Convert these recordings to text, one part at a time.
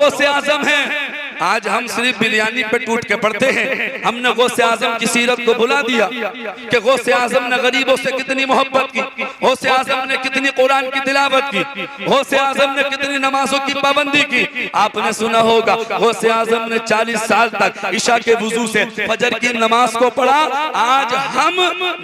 गौसे आजम है। आज हम सिर्फ बिरयानी पे टूट के पड़ते हैं। हमने गौसे आजम की सीरत को भुला दिया कि गौसे आजम ने गरीबों से कितनी मोहब्बत की, गौसे आजम ने कितनी कुरान की तिलावत की, गौसे आजम ने कितनी नमाजों की पाबंदी की। आपने सुना होगा गौसे आजम ने 40 साल तक इशा के वुजू से फजर की नमाज को पढ़ा। आज हम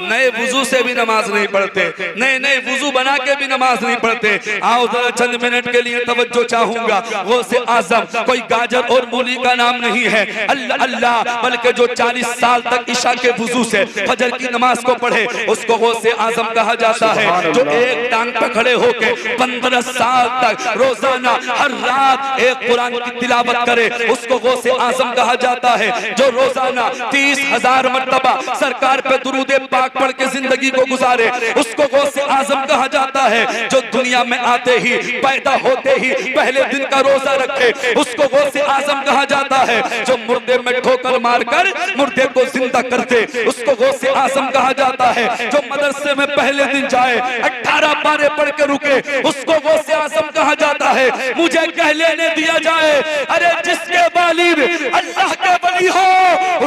नए वुजू से भी नमाज नहीं पढ़ते, नए नए वुजू बना के भी नमाज नहीं पढ़ते। आओ जरा चंद मिनट के लिए तवज्जो चाहूंगा। गौसे आजम कोई गाजर और मूली का नाम नहीं है, अल्लाह अल्लाह, बल्कि जो 40 साल तक इशा के वुजू से फजर की नमाज को पढ़े उसको गौसे आजम कहा जाता है। जो एक टांग पे खड़े होके 15 साल तक रोजाना हर रात एक कुरान की तिलावत करे उसको गौसे आजम कहा जाता है। जो रोजाना 30,000 मर्तबा सरकार पे दुरूदे पाक पढ़ के जिंदगी को गुजारे उसको गौसे आजम कहा जाता है। जो दुनिया में आते ही पैदा होते ही पहले दिन का रोजा रखे उसको गौसे आजम कहा जाता है। जो मुर्दे में ठोकर मारकर मुर्दे को जिंदा करते उसको गौसे आजम कहा जाता है। जो मदरसे में पहले दिन जाए 18 पारे पढ़ के रुके उसको गौसे आजम कहा जाता है। मुझे कह लेने दिया जाए, अरे जिसके वालिद अल्लाह के वली हो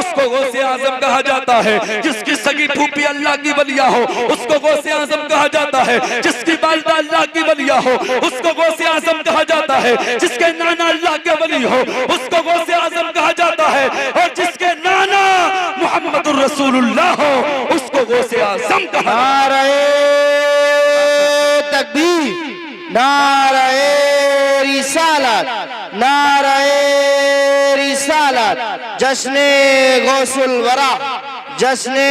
उसको गौसे आजम कहा जाता है। जिसकी सगी फूफी अल्लाह की वलिया हो उसको गौसे आजम कहा जाता है। जिसकी वालिदा अल्लाह की वलिया हो उसको गौसे आजम कहा जाता है। जिसके नाना अल्लाह के वली हो उसको गौसे आजम कहा जाता है। और जिसके नाना मुहम्मदुर रसूलुल्लाह हो उसको गौसे आजम कहा। नारे तकबीर, नारे रिसालत, नारे रिसालत, जश्ने गौसुल वरा, जश्ने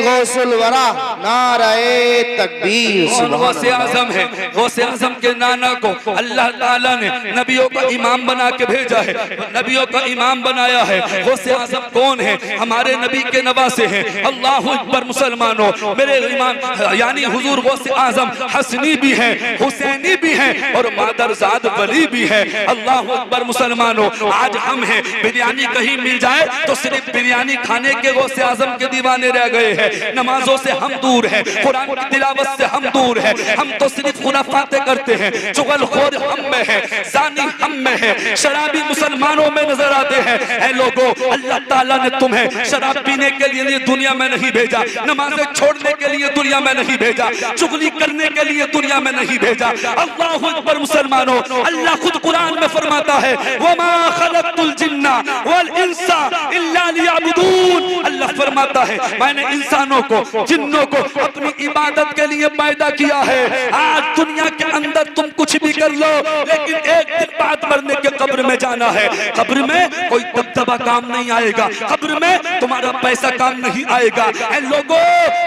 गौसुल वरा, नारे तकबीर। गौसे आजम है। गौसे आजम के नाना को अल्लाह ताला ने नबियों का इमाम बना के भेजा है, नबियों का इमाम बनाया है। गौसे आजम कौन है? हमारे नबी के नवासे हैं। अल्लाह अकबर मुसलमानों, मेरे इमाम यानी हुजूर गौसे आजम हसनी भी हैं, हुसैनी भी हैं और मादरजाद वली भी है। अल्लाह अकबर मुसलमानों, आज हम हैं बिरयानी कहीं मिल जाए तो सिर्फ बिरयानी खाने के गौसे आजम के दीवाने रह गए हैं। नमाजों से हम दूर हैं, कुरान की तिलावत से हम दूर हैं। हम तो सिर्फ खुराफाते करते हैं। चुगलखोर हम में है, जानी हम में है, शराबी मुसलमानों में नजर आते हैं। ऐ लोगों, अल्लाह ताला ने तुम्हें शराब पीने के लिए दुनिया में नहीं भेजा, नमाजें छोड़ने के लिए दुनिया में नहीं भेजा, चुगली करने के लिए दुनिया में नहीं भेजा। अल्लाहु अकबर मुसलमानों, अल्लाह खुद कुरान में फरमाता है वमा खलक़तुल जिन्ना वल इंसा इल्ला लियअबुदून। अल्लाह फरमाता है मैंने इंसानों को जिन्नों को अपनी इबादत के लिए पैदा किया है। आज दुनिया के अंदर तुम कुछ भी कर लो लेकिन एक दिन बाद मरने के कब्र में जाना है। कब्र में कोई दबदबा काम नहीं आएगा, कब्र में तुम्हारा पैसा काम नहीं आएगा। ऐ लोगों,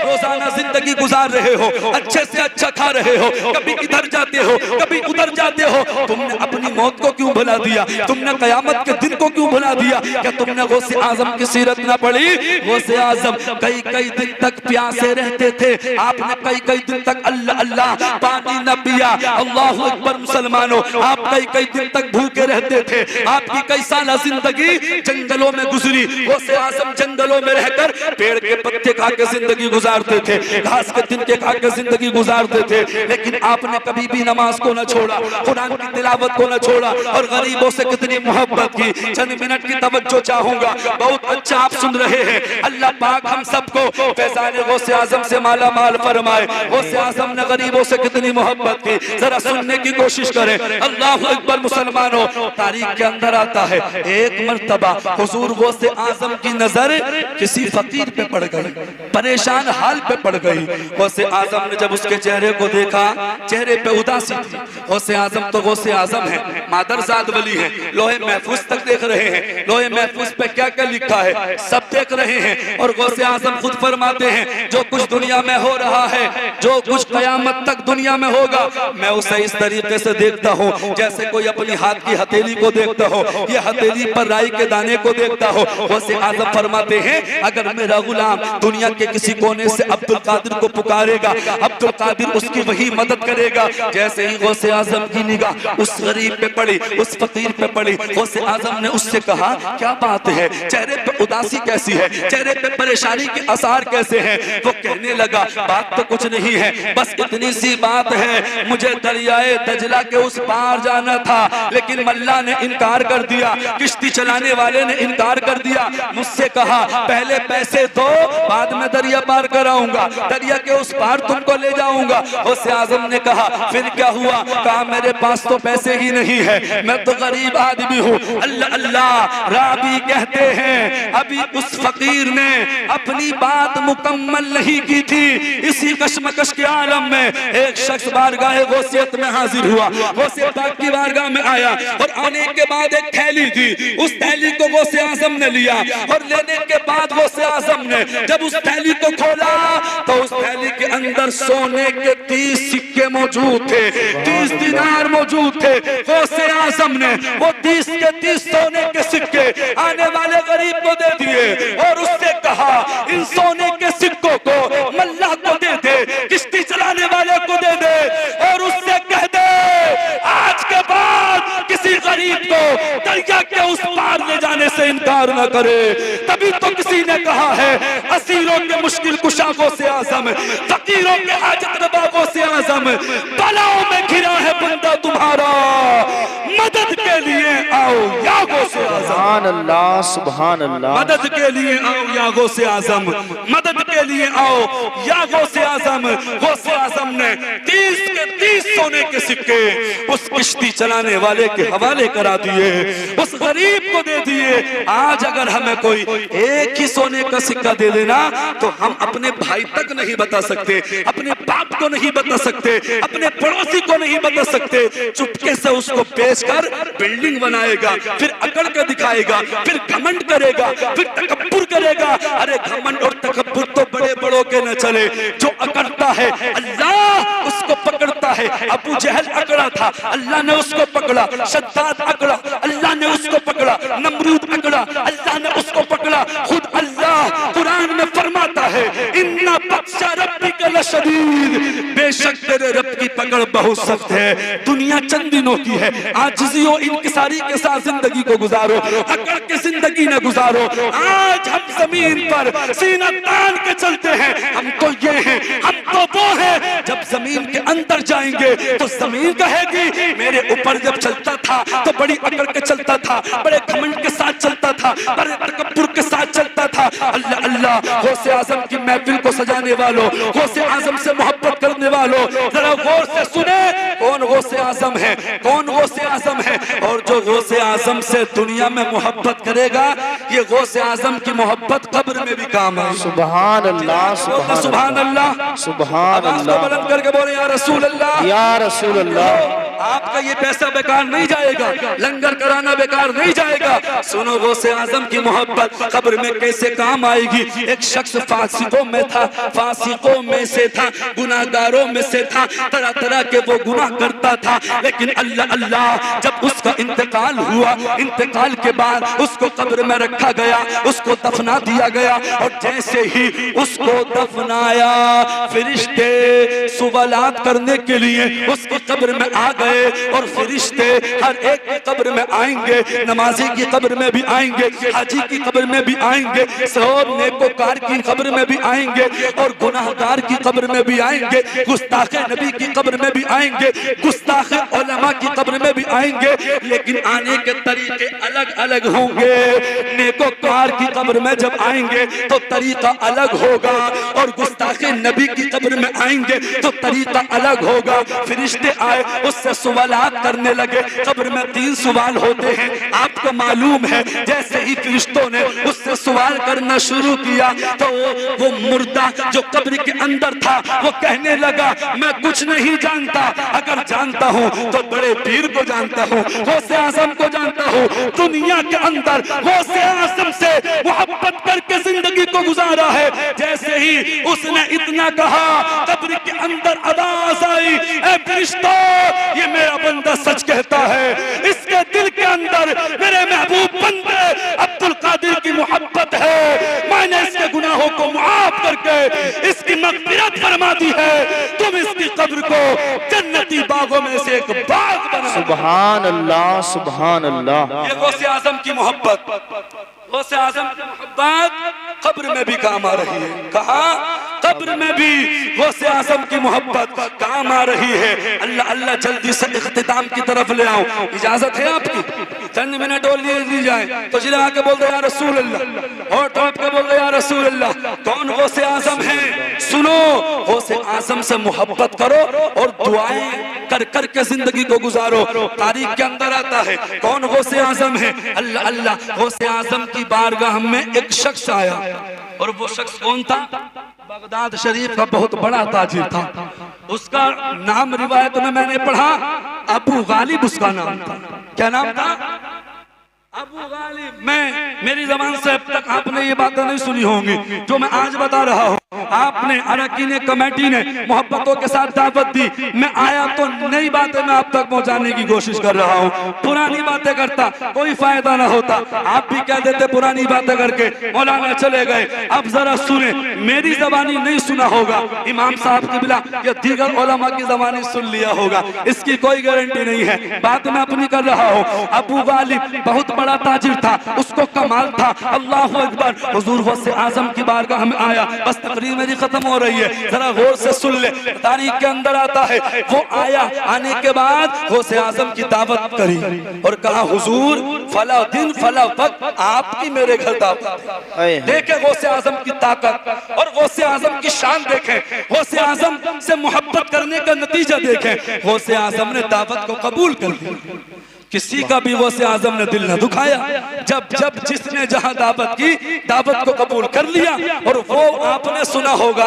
रोजाना जिंदगी गुजार रहे हो, अच्छे से अच्छा खा रहे हो, कभी इधर जाते हो कभी उधर जाते हो। तुमने अपनी मौत को क्यों भुला दिया? तुमने कयामत के दिन को क्यों भुला दिया? क्या तुमने गौसे आजम की सीरत ना पढ़ी? गौसे आजम कई कई दिन तक प्यासे रहते थे। आपने कई कई दिन तक अल्लाह अल्लाह पानी न पिया। अल्लाहु अकबर मुसलमानों, आप कई कई दिन तक भूखे रहते थे। आपकी कई साल जिंदगी जंगलों में गुजरी। गौसे आजम जंगलों में रहकर पेड़ के पत्ते खा के जिंदगी गुजारते थे, घास के तिनके खा के जिंदगी गुजारते थे। लेकिन आपने कभी भी नमाज को न छोड़ा, कुरान की तिलावत को न छोड़ा और गरीबों से कितनी मोहब्बत की। चंद मिनट की तवज्जो चाहूंगा। बहुत अच्छा आप सुन रहे हैं। अल्लाह पाक हम सबको फैज़ान गौसे आजम से माला माल फरमाए। गौसे आजम ने गरीबों से कितनी मोहब्बत की, जरा सुनने की कोशिश करें। अल्लाह अकबर मुसलमानों, तारीख के अंदर आता है एक मर्तबा हुजूर गौसे आजम की नजर किसी फकीर पे पड़ गई, परेशान हाल पे पड़ गई। गौसे आजम ने जब उसके चेहरे को देखा, चेहरे पे उदासी थी। गौसे आजम तो गौसे आजम है, मादरजाद वली है। लोहे महफूज तक देख रहे हैं, लोहे महफूज पे क्या क्या लिखा है सब देख रहे हैं। और गौसे आजम खुद फरमाते हैं जो कुछ दुनिया में हो रहा है, जो कुछ कयामत तक दुनिया में होगा, मैं उसे इस तरीके से देखता हूँ जैसे कोई अपनी हाथ की हथेली को देखता हो, ये हथेली पर राई के दाने को देखता हो। गौसे आजम फरमाते हैं अगर मेरा गुलाम दुनिया के किसी कोने से अब्दुल कादिर को पुकारेगा, अब्दुल कादिर उसकी वही मदद करेगा। जैसे ही गौसे आजम की निगाह उस गरीब पे पड़ी, उस फकीर पे पड़ी, गौसे आजम ने उससे कहा क्या बात है, चेहरे पे उदासी कैसी है, चेहरे पे परेशानी के आसार कैसे हैं? वो कहने लगा बात तो कुछ नहीं है, बस इतनी सी बात है, मुझे दरियाए दजला के उस पार जाना था लेकिन अल्लाह ने इनकार कर दिया, किश्ती चलाने वाले ने इनकार कर दिया। मुझसे कहा पहले पैसे दो, बाद में दरिया पार कराऊंगा, दरिया के उस पार तुमको ले जाऊंगा। गौसे आजम ने कहा फिर क्या हुआ? कहा मेरे पास तो पैसे ही नहीं है, मैं तो गरीब आदमी हूँ। अल्लाह अल्लाह, रावी कहते हैं अभी उस फकीर ने अपनी बात मुकम्मल नहीं की थी। इसी कशमकश के आलम में एक शख्स बारगाह गौसियत में हाजिर हुआ, गौसे पाक की बारगाह में आया और आने के बाद एक थैली थी, उस थैली को गौसे आजम ने लिया और लेने के बाद गौसे आजम ने जब उस थैली को खोला तो उस थैली के अंदर सोने के 30 सिक्के मौजूद थे, 30 दिनार मौजूद थे। गौसे आजम ने वो 30 के 30 सोने के सिक्के आने वाले गरीब को दे दिए और उससे कहा इन सोने के सिक्कों को मल्लाह को दे दे, किश्ती चलाने वाले को दे दे और उससे कह दे आज के बाद किसी गरीब को दरिया के उस पार ले जाने से इनकार न करे। तभी तो किसी ने कहा है असीरों के मुश्किल कुशा गौसे आजम, फकीरों के हाजत रवा गौसे आजम, बलाओं में घिरा है बंदा तुम्हारा, मदद के लिए आओ या गौसे आजम। सुभान अल्लाह, सुभान अल्लाह। मदद के लिए आओ या गौसे आजम, मदद के लिए आओ या गौसे आजम। गौसे आजम ने 30 के 30 सोने के सिक्के उस किश्ती चलाने वाले के हवाले करा दिए, उस गरीब को दे दिए। आज अगर हमें कोई एक ही सोने का सिक्का दे देना तो हम अपने भाई तक नहीं बता सकते, अपने बाप को नहीं बता सकते, अपने पड़ोसी को नहीं बता सकते। चुपके से उसको पेश कर बिल्डिंग बनाएगा, फिर अकड़ के दिखाएगा, फिर घमंड करेगा, फिर तकब्बुर करेगा। अरे घमंड और तकब्बुर तो बड़े बड़ों के न चले, जो अकड़ता है अल्लाह उसको पकड़ता है। अबू जहल अकड़ा था, अल्लाह ने उसको पकड़ा। शद्दाद अकड़ा, अल्लाह ने उसको पकड़ा। नमरूद अकड़ा, अल्लाह ने उसको पकड़ा। खुद अल्लाह कुरान में फरमाता है इन्ना बत्शा रब्बिका लशदीद, बेशक तेरे रब की पकड़ बहुत सख्त है। दुनिया चंद दिनों की है, आजिज़ी और इंकिसारी के साथ जिंदगी को गुजारो, अकड़ के जिंदगी न गुजारो। आज हम जमीन पर सीना तान के चलते हैं, हम तो ये हैं, हम तो वो हैं। जब जमीन के अंदर जाएंगे तो जमीन कहेगी मेरे ऊपर जब चलता था तो बड़ी अकड़ के चलता था, बड़े घमंड के साथ चलता था, बड़े तकब्बुर के साथ चलता था। अल्लाह अल्लाह, गौसे आजम की महफिल को सजाने वालों, गौसे आजम से मोहब्बत करने वालों, जरा गौर से सुने कौन गौसे आजम है, कौन गौसे आजम है। और जो गौसे आजम से दुनिया में मोहब्बत करेगा, ये गौसे आजम की मोहब्बत कब्र में भी काम है। सुभान अल्लाह, सुभान अल्लाह, सुभान अल्लाह। बुलंद करके बोले या रसूल अल्लाह, या रसूल अल्लाह। आपका ये पैसा बेकार नहीं जाएगा, लंगर कराना बेकार नहीं जाएगा। सुनो गौसे आजम की मोहब्बत कब्र में कैसे काम आएगी। एक शख्स फासिकों में था, फासिकों में से था, गुनाहगारों में से था, तरह तरह के वो गुनाह करता था। लेकिन अल्लाह अल्लाह, जब उसका इंतकाल हुआ, इंतकाल के बाद उसको कब्र में रखा गया, उसको दफना दिया गया। और जैसे ही उसको दफनाया, फरिश्ते सवालात करने के लिए उसकी कब्र में आ गए। और फरिश्ते हर एक की कब्र में आएंगे, नमाजी की कब्र में भी आएंगे, हाजी की कब्र में भी आएंगे, सब नेकोकार की कब्र में भी आएंगे और गुनाहगार की कब्र में भी आएंगे, गुस्ताखे नबी की कब्र में भी आएंगे, गुस्ताखे उलमा की कब्र में भी आएंगे। लेकिन आने के तरीके अलग अलग होंगे। नेकोकार की कब्र में जब आएंगे तो तरीका अलग होगा और गुस्ताखे नबी की कब्र में आएंगे तो तरीका अलग होगा। फरिश्ते आए, उससे सवालात करने लगे। कब्र में 3 सवाल होते हैं, आपको मालूम है। जैसे ही फरिश्तों ने उससे सवाल करना शुरू किया तो वो मुर्दा जो कब्र के अंदर था वो कहने लगा मैं कुछ नहीं जानता, अगर जानता हूँ तो बड़े पीर को जानता हूँ, गौसे आजम को जानता हूँ। दुनिया के अंदर गौसे आजम से मोहब्बत करके जिंदगी को गुजारा है। जैसे ही उसने इतना कहा, कब्र के अंदर आवाज आई, ए फरिश्तों, ये मेरा बंदा सच कहता है, इसके दिल के अंदर मेरे महबूब बंदे अब्दुल कादिर की मोहब्बत है। मैंने इसके गुनाहों को माफ करके इसकी मग़फ़िरत फरमा दी है। तुम इसकी कब्र को जन्नती बागों में से एक बाग बना। सुभान अल्लाह, सुभान अल्लाह। ये गौसे आजम की मोहब्बत, गौसे आजम की मोहब्बत कब्र में भी काम आ रही है। कहा कब्र में भी गौसे आजम की मोहब्बत काम आ रही है। अल्लाह अल्लाह, जल्दी से इख्तिताम की तरफ ले आओ, इजाजत है आपकी। चंद मिनट और ली जाए तो जिला के बोल दे या रसूल अल्लाह, और तड़प के बोल दे या रसूल अल्लाह। कौन गौसे आजम है? सुनो, गौसे आजम से मोहब्बत करो और दुआएं कर कर के जिंदगी को गुजारो। तारीख के अंदर आता है कौन गौसे आजम है? अल्लाह अल्लाह। गौसे आजम की बारगाह में एक शख्स आया, और वो शख्स कौन था? बगदाद शरीफ का बहुत बड़ा ताजिर था। उसका नाम रिवायत में मैंने पढ़ा अबू गालिब उसका नाम था। क्या नाम था? अबू गालिब। मेरी ज़बान से अब तक आपने ये बातें नहीं सुनी होंगी जो मैं आज बता रहा हूँ। आपने अरकीन कमेटी ने मोहब्बतों के साथ दावत दी, मैं आया तो नई बातें मैं आप तक पहुँचाने की कोशिश कर रहा हूँ। पुरानी बातें करता कोई फायदा ना होता। आप भी कह देते पुरानी बातें करके मौलाना चले गए। अब जरा सुने, मेरी ज़बानी नहीं सुना होगा, इमाम साहब की बिला या दीगर उलमा की ज़बानी सुन लिया होगा, इसकी कोई गारंटी नहीं है। बात मैं अपनी कर रहा हूँ। अबू गालिब बहुत बड़ा ताजिर था, उसको कमाल था। अल्लाहु अकबर। हुजूर गौसे आजम की बारगाह में आया। बस तकरीर मेरी खत्म हो रही है, जरा गौर से सुन ले। तारीख के अंदर आता है वो आया, आने के बाद गौसे आजम की दावत करी और कहा हुजूर फला दिन फला वक्त आपकी मेरे घर दावत है। देखे गौसे आजम की ताकत और गौसे आजम की शान देखें, गौसे आजम से मोहब्बत करने का नतीजा देखें। गौसे आजम ने दावत को कबूल कर लिया। किसी का भी गौसे आजम ने दिल न दुखाया। जब जब जिसने जहां दावत की, दावत को कबूल कर लिया। और वो आपने सुना होगा,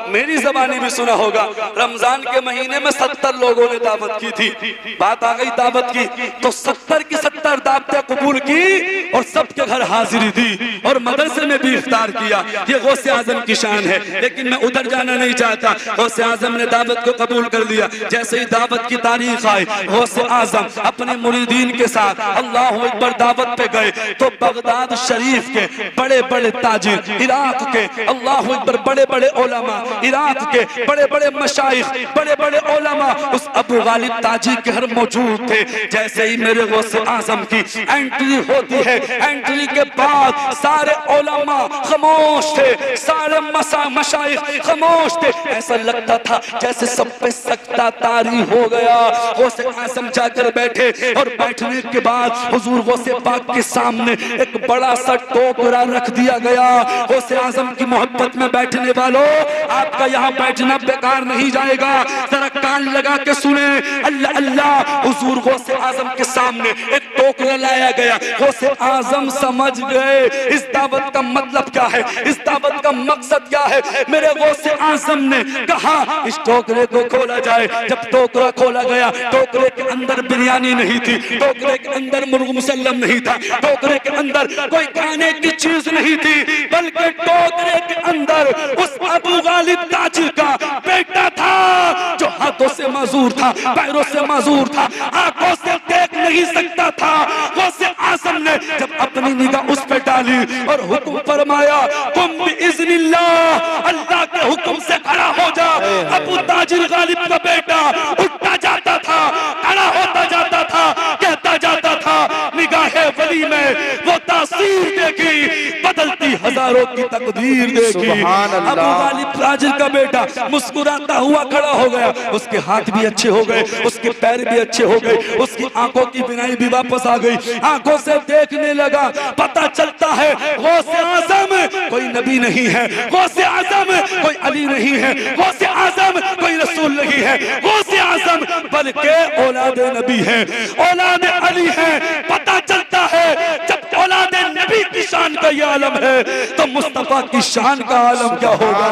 मेरी ज़बानी भी सुना होगा, रमजान के महीने में 70 लोगों ने दावत की थी। बात आ गई दावत की तो 70 की 70 दावतें कबूल की और सबके घर हाजिरी दी और मदरसे में भी इफ्तार किया। ये गौसे आजम की शान है। लेकिन मैं उधर जाना नहीं चाहता। गौसे आजम ने दावत को कबूल कर लिया। जैसे ही दावत की तारीख आई, गौसे आजम अपने मुरीदीन के साथ अल्लाहु अकबर दावत पे गए तो बगदाद शरीफ के बड़े बड़े ताजिर, इराक के अल्लाहु अकबर बड़े बड़े उलमा, इराक के बड़े बड़े मशाइख, बड़े बड़े उलमा उस अबू गालिब ताजी के घर मौजूद थे। जैसे ही मेरे गौसे आजम की एंट्री होती है, एंट्री के बाद सारे उलमा खामोश थे, सारे मशाइख खामोश थे। ऐसा लगता था जैसे सब पे सख्ता तारी हो गया। गौसे आजम जाकर बैठे और बैठने के बाद हुजूर गौसे पाक के सामने एक बड़ा सा टोकरा रख दिया गया। गौसे आजम की मोहब्बत में बैठने वालों, आपका यहाँ बैठना बेकार नहीं जाएगा। जरा कान लगा के सुने, अल्लाह अल्लाह। हुजूर गौसे आजम के सामने एक टोकरा लाया गया। गौसे आजम समझ गए इस दावत का मतलब क्या है, इस दावत का मकसद क्या है। मेरे गौसे आजम ने कहा इस टोकरे को खोला जाए। जब टोकरा खोला गया, टोकरे के अंदर बिरयानी नहीं थी, टोकरे के अंदर मुर्ग मुसल्लम नहीं था, टोकरे के अंदर कोई खाने की चीज नहीं थी, बल्कि टोकरे के अंदर उस अबू गालिब ताजिर का बेटा था जो हाथों से माजूर था, पैरों से माजूर था, आंखों से देख नहीं सकता था। गौसे आजम ने जब अपनी निगाह उस पर डाली और हुक्म फरमाया तुम बिइज़्निल्लाह, अल्लाह के हुक्म से खड़ा हो जा। अबू ताजिर गालिब का बेटा उठता जाता था, खड़ा होता जाता था, कहता जाता था निगाहे वली में वो तासीर देखी, बदलती हजारों की तकदीर देखी। अबू गालिब ताजिर का बेटा मुस्कुराता हुआ खड़ा हो गया। उसके हाथ भी अच्छे हो गए, उसके पैर भी अच्छे हो गए, उसकी आंखों की बिनाई भी वापस आ गई। आंखों से देखने लगा। पता चलता है गौसे आजम कोई नबी नहीं है, गौसे आजम कोई अली नहीं है, गौसे आजम कोई रसूल नहीं है, गौसे आजम बल्कि औलाद नबी है, औलाद अली है। पता चलता है जब औलाद नबी की शान का ये आलम है तो मुस्तफा की शान का आलम क्या होगा।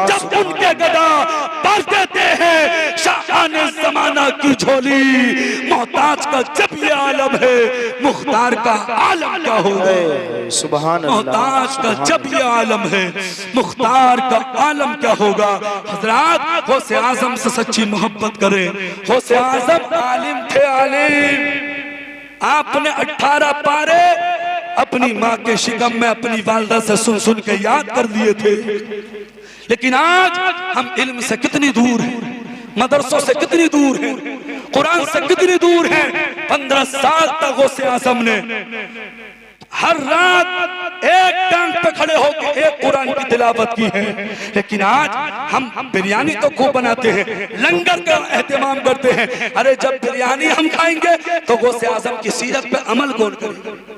जब उनके गदा भर देते हैं शान जमाना की झोली, मोहताज का जब ये आलम है मुख्तार का आलम क्या होगा। सुभान अल्लाह। मोहताज का जब ये आलम है मुख्तार का आलम क्या होगा। हजरात गौसे आजम से सच्ची मोहब्बत करें। गौसे आजम आलिम थे, आलिम। आपने 18 पारे अपनी माँ के शिकम में अपनी वालदा से सुन सुन के याद कर लिए थे। लेकिन आज हम इल्म से कितनी दूर हैं, मदरसों से कितनी दूर हैं, कुरान से कितनी दूर हैं। 15 साल तक गौसे आजम ने हर रात एक टांग पे खड़े होकर एक कुरान की तिलावत की है। लेकिन आज हम बिरयानी तो खूब बनाते हैं, लंगर का एहतमाम करते हैं। अरे जब बिरयानी हम खाएंगे तो गौसे आजम की सीरत पे अमल कौन करेगा?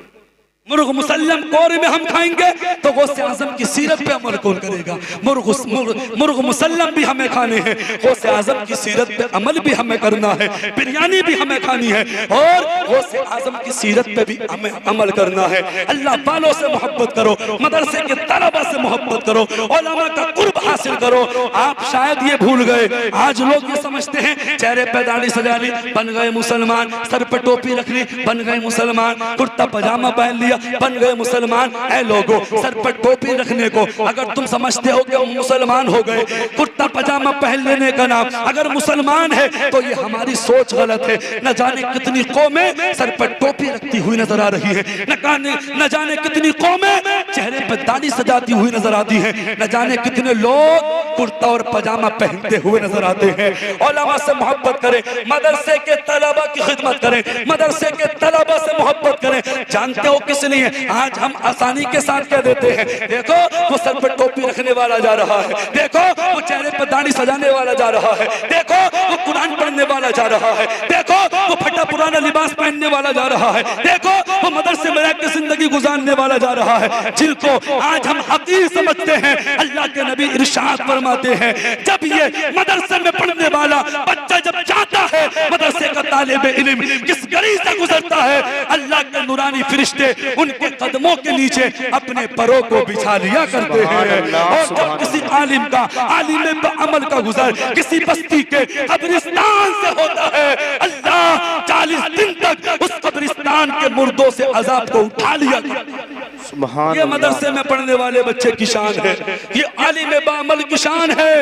मुर्ग मुसल्लम कोरे में हम खाएंगे तो गौसे आजम की सीरत पे अमल कौन करेगा? मुर्ग मुसल्लम भी हमें खाने हैं, गौसे आजम की सीरत पे अमल भी हमें करना है, बिरयानी भी हमें खानी है और गौसे आजम की सीरत पे भी हमें अमल करना है। अल्लाह वालों से मोहब्बत करो, मदरसे के तलबा से मोहब्बत करो, उलमा का कुर्ब हासिल करो। आप शायद ये भूल गए, आज लोग ये समझते हैं चेहरे पे दाढ़ी सजा ली बन गए मुसलमान, सर पे टोपी रख ली बन गए मुसलमान, कुर्ता पजामा पहन लिया बन गए मुसलमान। ऐ लोगों, सर पर टोपी रखने को अगर तुम समझते हो कि हम मुसलमान हो गए, कुर्ता पजामा पहन लेने का नाम अगर मुसलमान है तो ये हमारी सोच गलत है। न जाने कितनी कौमें सर पर टोपी रखती हुई नजर आ रही है, न जाने कितनी कौमें चेहरे पर दाढ़ी सजाती हुई नजर आती है, न जाने कितने लोग कुर्ता और पजामा पहनते हुए नजर आते हैं। उलमा से मोहब्बत करें, मदरसे के तलबा की खिदमत करें, मदरसे के तलबा से मोहब्बत करें। जानते हो किस लिए आज हम आसानी के साथ कह देते हैं, देखो वो सर पर टोपी रखने वाला जा रहा है, देखो वो चेहरे पर दाढ़ी सजाने वाला जा रहा है, देखो वो कुरान पढ़ने वाला जा रहा है, देखो वो फटा पुराना लिबास पहनने वाला जा रहा है, देखो वो मदरसे में रह के जिंदगी गुजारने वाला जा रहा है, जिनको आज हम हकीर समझते हैं। अल्लाह के नबी इरशाद फरमाते हैं, जब ये मदरसे में पढ़ने वाला बच्चा जब जाता है, मदरसे का तालिब इल्म किस गली से गुजरता है, अल्लाह के नूरानी फरिश्ते उनके कदमों के नीचे अपने परों को बिछा लिया करते हैं। और जब किसी आलिम का आलिम पे अमल का गुजर किसी बस्ती के कब्रिस्तान से होता है, अल्लाह 40 दिन तक उस कब्रिस्तान के मुर्दों से अजाब को उठा लिया करता है। ये मदरसे में पढ़ने वाले बच्चे की शान है, ये आलिम बामल की शान है।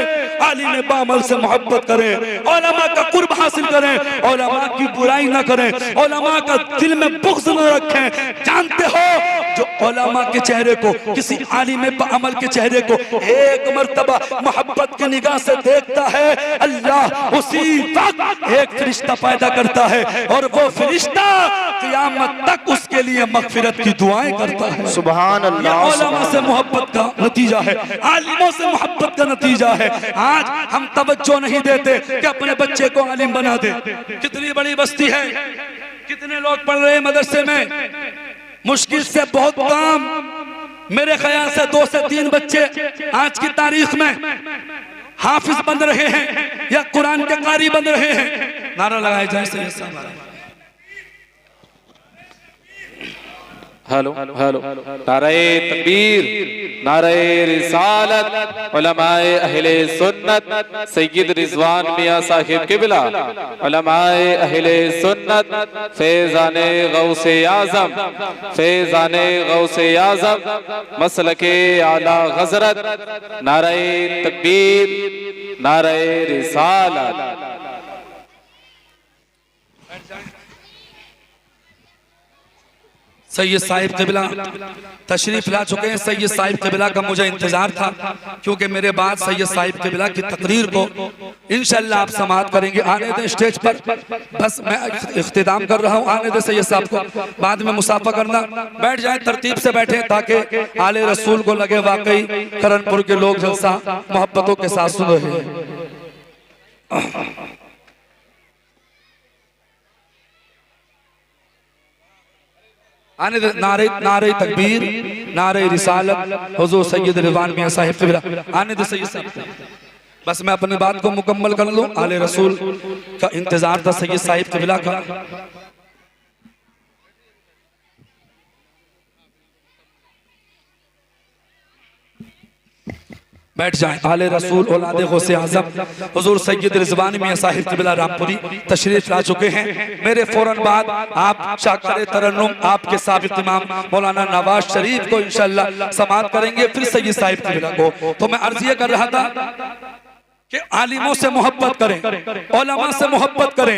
आलिम बामल से मोहब्बत करें, उलमा का कुर्ब हासिल करें, उलमा की बुराई न करें, उलमा का दिल में बुग़्ज़ न रखें। जानते हो जो उलमा के चेहरे को, किसी आलिम बामल के चेहरे को एक मर्तबा मोहब्बत की निगाह से देखता है, अल्लाह उसी वक्त एक फरिश्ता पैदा करता है और वो फरिश्ता क़यामत तक उसके लिए मग़फ़िरत की दुआएं करता है। सुभान अल्लाह। उलमा से मोहब्बत का नतीजा है, आलिमों से मोहब्बत का नतीजा है। आज हम तवज्जो नहीं देते कि अपने बच्चे को आलिम बना दे। कितनी बड़ी बस्ती है, कितने लोग पढ़ रहे हैं मदरसे में, मुश्किल से बहुत कम, मेरे ख्याल से 2 से 3 बच्चे आज की तारीख में हाफिज बन रहे हैं या कुरान के कारी बन रहे हैं। नारा लगाए जाए सही। हेलो हेलो, नारे तकबीर, नारे रिसालत, उलमाए अहले सुन्नत सैयद रिजवान मियां साहिब किबला, उलमाए अहले सुन्नत फैज़ाने गौसे आज़म, फैज़ाने गौसे आज़म मसलके आला हज़रत, नारे तकबीर, नारे रिसालत। सैयद साहिब क़िबला तशरीफ ला चुके हैं। सैयद साहिब क़िबला का मुझे इंतजार था, क्योंकि मेरे बाद सैयद साहिब क़िबला की तकरीर को इंशाअल्लाह आप समाअत करेंगे। आने दें स्टेज पर, बस मैं इख्तिताम कर रहा हूँ, आने दें सैयद साहब को, बाद में मुसाफा करना। बैठ जाए, तरतीब से बैठे ताकि आले रसूल को लगे वाकई करनपुर के लोग जलसा मोहब्बतों के साथ सुन रहे हैं। आने नारे नारे तकबीर, नारे रिसालत, हुजूर सैयद रिजवान मियां साहिब क़िबला। आने दे सैयद साहब, बस मैं अपनी बात को मुकम्मल कर लूं। आले रसूल का इंतजार था सैयद साहिब क़िबला का। बैठ जाएं। आले रसूल औलादे गौसे आज़म हुजूर सैयद रिजवान मियां साहिब क़िबला रामपुरी तशरीफ ला चुके हैं। मेरे फौरन बाद आप शाकार तरन्नुम आपके साबिक़ इमाम मौलाना नवाज शरीफ को इंशाअल्लाह समाअत करेंगे, फिर सैयद साहिब क़िबला को। तो मैं अर्ज़ ये कर रहा था कि आलिमों से मोहब्बत करें, उलमा से मोहब्बत करें,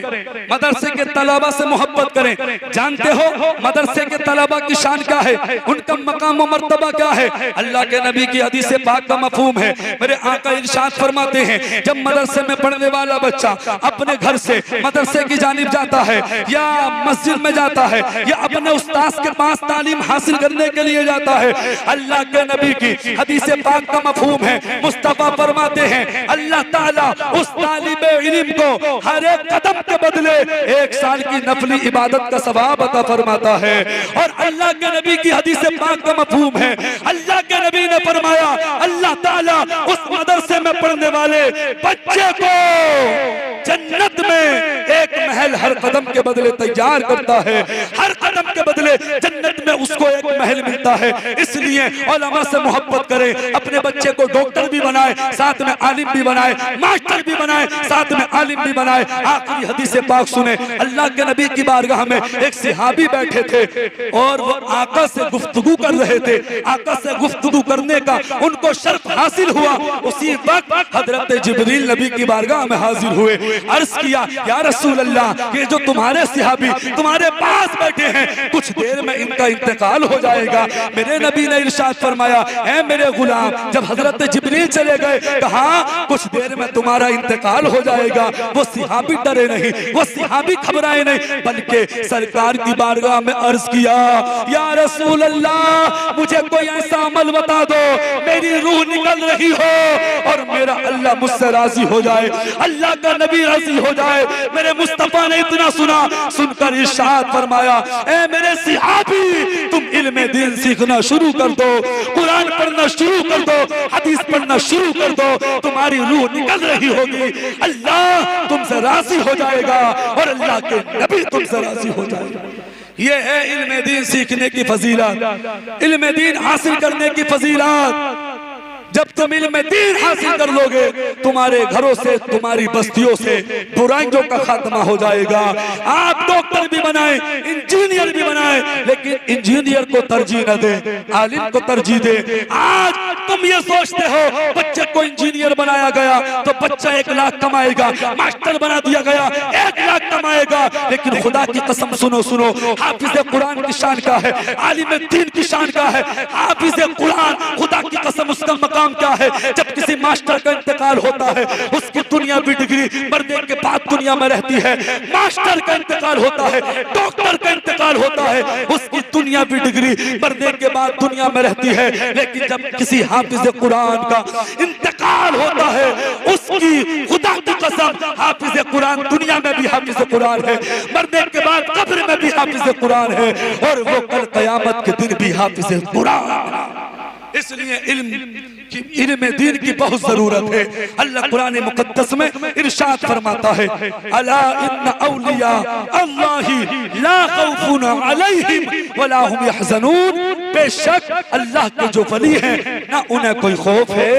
मदरसे के तलबा से मोहब्बत करें। जानते हो मदरसे के तलबा की शान क्या है, उनका मकाम व मर्तबा क्या है? अल्लाह के नबी की हदीस पाक का मफहूम है। मेरे आका इरशाद फरमाते हैं, जब मदरसे में पढ़ने वाला बच्चा अपने घर से मदरसे की जानिब जाता है या मस्जिद में जाता है या अपने उस्ताद के पास तालीम हासिल करने के लिए जाता है, अल्लाह के नबी की हदीस पाक का मफहूम है, मुस्तफा फरमाते हैं अल्लाह ताला उस तालिबे इल्म को हर एक कदम के बदले 1 साल की नफली इबादत का सवाब अता फरमाता है। और अल्लाह के नबी की हदीस पाक का मफहूम है, अल्लाह के नबी ने फरमाया अल्लाह ताला उस मदरसे में पढ़ने वाले बच्चे को जन्नत में एक महल हर कदम के बदले तैयार करता है, हर कदम के बदले जन्नत में उसको एक महल मिलता है। इसलिए उलमा से मोहब्बत करें, अपने बच्चे को डॉक्टर भी बनाए, साथ में आलिम भी बनाए, मास्टर भी बनाए, साथ में आलिम भी बनाए। आखिरी हदीस पाक सुने, अल्लाह के नबी की बारगाह में एक सहाबी बैठे थे और वो आका से गुफ्तगू कर रहे थे। आका से गुफ्तगू करने का उनको शर्फ हासिल हुआ। उसी वक्त हजरत जिब्रील नबी की बारगाह में हाजिर हुए। अर्ज किया, या रसूल अल्लाह, ये जो तुम्हारे सहाबी तुम्हारे पास बैठे हैं, कुछ देर में इनका इंतकाल हो जाएगा। मेरे नबी ने इरशाद फरमाया, ऐ मेरे गुलाम, जब हजरत जिब्रील चले गए, कहा कुछ देर में तुम्हारा इंतकाल हो जाएगा। वो सहाबी डरे नहीं, वो सहाबी घबराए नहीं, बल्कि सरकार की बारगाह में अर्ज किया, या रसूल अल्लाह, मुझे कोई ऐसा अमल बता दो मेरी रूह निकल रही हो और मेरा अल्लाह मुझसे राजी हो जाए, अल्लाह का नबी राजी हो जाए। मेरे मुस्तफा ने इतना सुना, सुनकर इरशाद फरमाया, ऐ मेरे सहाबी, तुम इल्म दीन सीखना शुरू कर दो, कुरान पढ़ना शुरू कर दो, हदीस पढ़ना शुरू कर दो, तुम्हारी रूह निकल रही होगी, अल्लाह तुमसे राजी हो जाएगा और अल्लाह के नबी तुमसे राजी हो जाएगा। ये है इल्म दीन सीखने की फजीलत, इल्म दीन हासिल करने की फजीलत। जब तुम इल्म दीन हासिल कर लोगे, तुम्हारे घरों से, तुम्हारी बस्तियों से बुराइयों का खात्मा हो जाएगा। आप डॉक्टर भी बनाए, इंजीनियर भी बनाए, लेकिन इंजीनियर को तरजीह न दे, आलिम को तरजीह दे। आज तुम ये सोचते हो बच्चे को इंजीनियर बनाया गया तो बच्चा 1 लाख कमाएगा, मास्टर बना दिया गया 1 लाख कमाएगा, लेकिन खुदा की कसम सुनो सुनो, हाफिज कुरान की शान क्या है, आलिम दीन की शान क्या है? हाफिज कुरान, खुदा की कसम उसका मकाम क्या है? जब किसी मास्टर का इंतकाल होता है, उसकी दुनियावी डिग्री मरने के बाद दुनिया में रहती है। मास्टर का इंतकाल होता है, डॉक्टर का इंतकाल होता है, उसकी दुनियावी डिग्री मरने के बाद दुनिया में रहती है। लेकिन जब किसी हाफिज कुरान का इंतकाल होता है, उसकी खुदा की कसम हाफिज कुरान दुनिया में भी हाफिज कुरान है, मरने के बाद कब्र में भी हाफिज कुरान है, और वो कल कयामत के दिन भी हाफिज कुरान। इसलिए इल्म दीन की बहुत जरूरत है। अल्लाह कुरान मुकद्दस में इरशाद फरमाता है, अला इन्ना औलिया अल्लाही ला खौफुन अलैहिम वला हुम यहज़नून, बेशक अल्लाह के जो वली हैं, ना उन्हें कोई खौफ है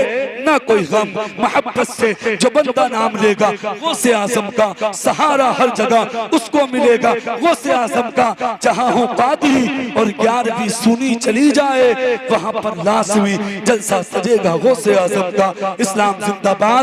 ना कोई गम। मोहब्बत से जो बंदा नाम लेगा, वो से आज़म का सहारा हर जगह उसको मिलेगा। वो से आज़म का जहां हो कादी और 11वीं सुनी चली जाए, वहां पर लाजमी जलसा सजेगा। वो से आज़म का। इस्लाम जिंदाबाद।